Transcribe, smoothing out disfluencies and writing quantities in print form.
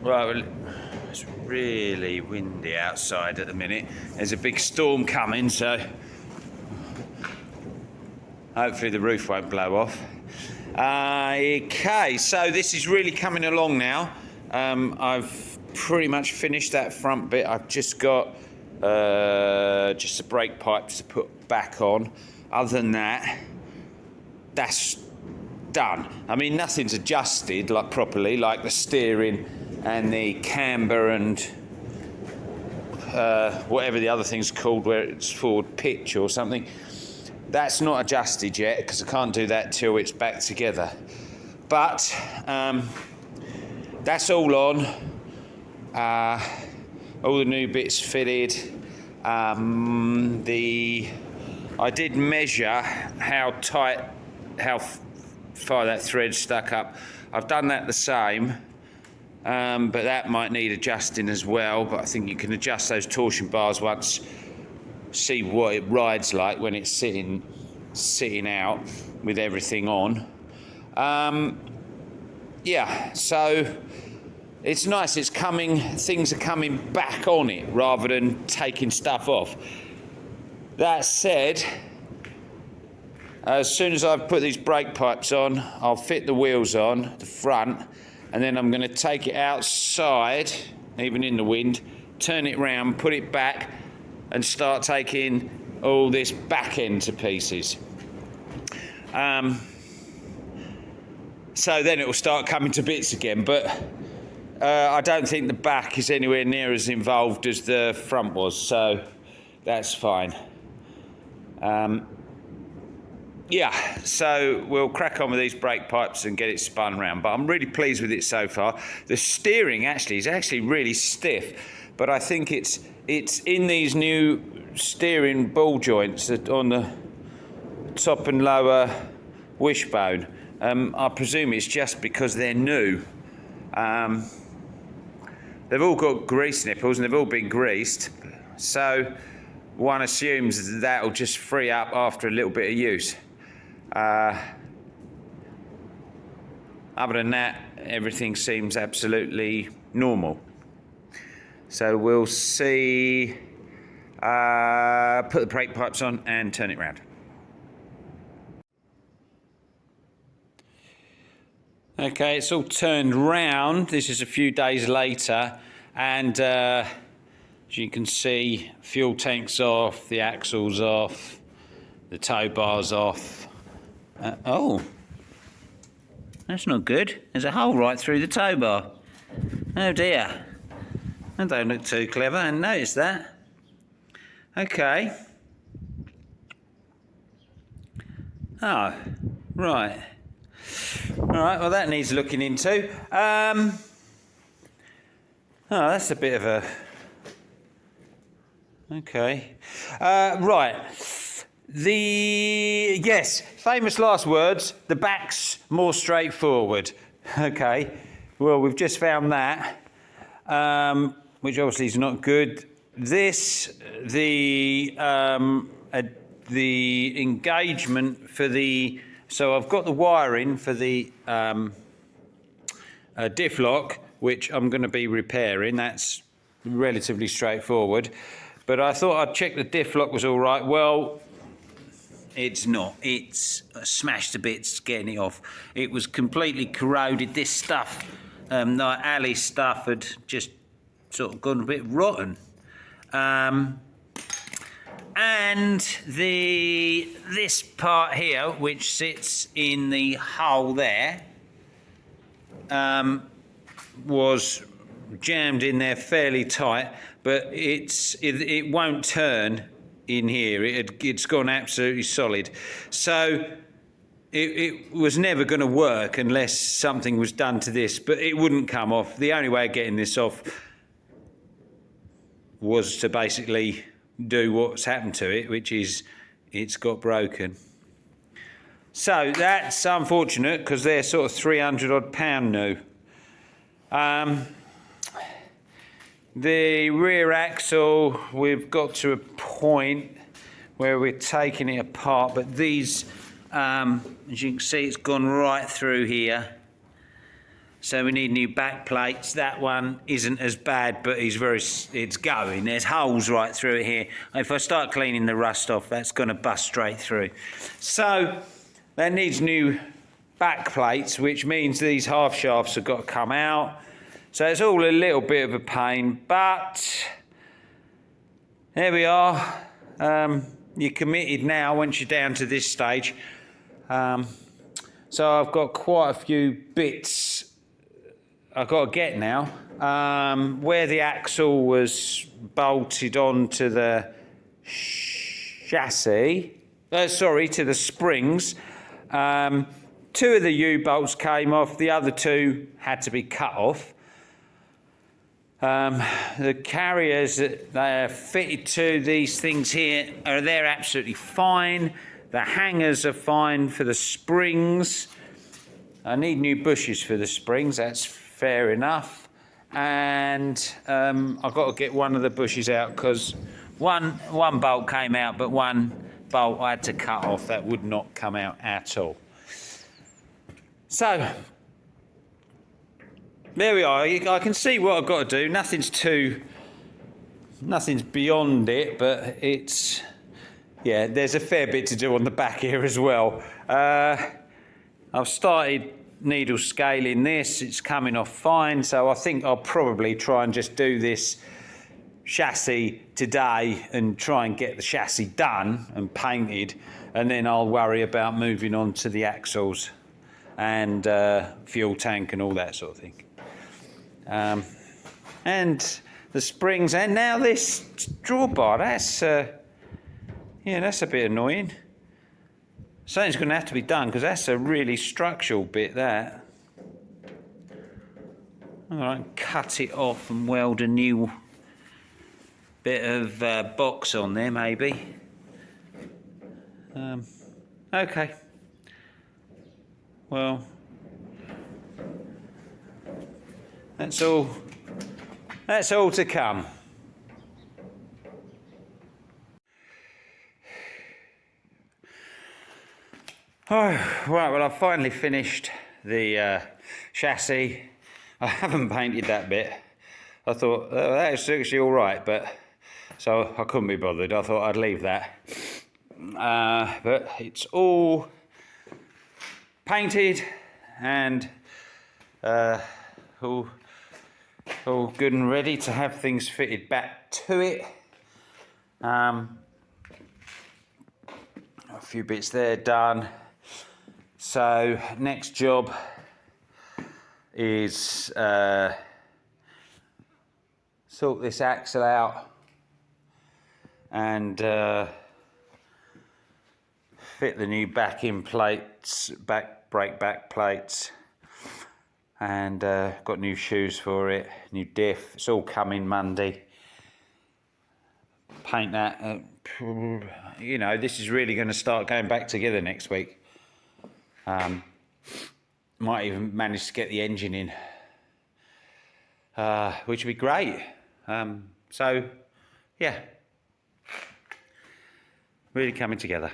Right, well, it's really windy outside at the minute. There's a big storm coming, so hopefully the roof won't blow off. Okay, so this is really coming along now. I've pretty much finished that front bit. I've just got just the brake pipes to put back on. Other than that, that's done. I mean, nothing's adjusted like properly, like the steering and the camber and whatever the other thing's called, where it's forward pitch or something. That's not adjusted yet because I can't do that till it's back together. But that's all on. All the new bits fitted. I did measure how tight, how far that thread stuck up. I've done that the same, but that might need adjusting as well. But I think you can adjust those torsion bars once, see what it rides like when it's sitting out with everything on. Yeah, so it's nice. It's coming. Things are coming back on it rather than taking stuff off. That said, as soon as I've put these brake pipes on, I'll fit the wheels on the front, and then I'm going to take it outside, even in the wind, turn it round, put it back, and start taking all this back end to pieces. So then it will start coming to bits again, but I don't think the back is anywhere near as involved as the front was, so that's fine. Yeah, so we'll crack on with these brake pipes and get it spun round, but I'm really pleased with it so far. The steering is actually really stiff, but I think it's in these new steering ball joints on the top and lower wishbone. I presume it's just because they're new. They've all got grease nipples and they've all been greased, so one assumes that'll just free up after a little bit of use. Other than that, everything seems absolutely normal. So we'll see, put the brake pipes on and turn it round. Okay, it's all turned round. This is a few days later, and as you can see, fuel tank's off, the axle's off, the tow bar's off. Oh, that's not good. There's a hole right through the tow bar. Oh dear. That don't look too clever, I hadn't noticed that. Okay. Oh, right. Alright, well that needs looking into. Oh, that's a bit of a... Okay. Right. Yes, famous last words, the back's more straightforward. Okay, well we've just found that, which obviously is not good. This, the engagement for the, so I've got the wiring for the diff lock, which I'm going to be repairing. That's relatively straightforward. But I thought I'd check the diff lock was all right. Well, it's not. It's smashed to bits getting it off. It was completely corroded. This stuff, like alley stuff, had just sort of gone a bit rotten. And this part here, which sits in the hole there, was jammed in there fairly tight, but it won't turn in here. It's gone absolutely solid. So it was never going to work unless something was done to this, but it wouldn't come off. The only way of getting this off was to basically do what's happened to it, which is it's got broken. So that's unfortunate because they're sort of 300 odd pound new. The rear axle, we've got to a point where we're taking it apart, but these, as you can see, it's gone right through here. So we need new back plates. That one isn't as bad, but it's going. There's holes right through it here. If I start cleaning the rust off, that's going to bust straight through. So that needs new back plates, which means these half shafts have got to come out. So it's all a little bit of a pain, but there we are. You're committed now once you're down to this stage. So I've got quite a few bits I've got to get now. Where the axle was bolted onto the chassis, to the springs, 2 of the U-bolts came off, the other 2 had to be cut off. The carriers that they are fitted to these things here they're absolutely fine. The hangers are fine for the springs. I need new bushes for the springs, that's fair enough. And I've got to get one of the bushes out because one bolt came out, but one bolt I had to cut off. That would not come out at all. So there we are. I can see what I've got to do. Nothing's beyond it, but there's a fair bit to do on the back here as well. I've started needle scaling this. It's coming off fine, so I think I'll probably try and just do this chassis today and try and get the chassis done and painted, and then I'll worry about moving on to the axles and fuel tank and all that sort of thing. And the springs, and now this drawbar, that's a bit annoying. Something's going to have to be done because that's a really structural bit, that. All right, cut it off and weld a new bit of box on there, maybe. Okay. Well, that's all to come. Oh, right, well, I've finally finished the chassis. I haven't painted that bit. I thought that was actually all right, but so I couldn't be bothered. I thought I'd leave that. But it's all painted and all good and ready to have things fitted back to it. A few bits there done. So next job is sort this axle out and fit the new backing plates, brake back plates, and got new shoes for it, new diff. It's all coming Monday. Paint that. This is really going to start going back together next week. Might even manage to get the engine in, which would be great. So, yeah, really coming together.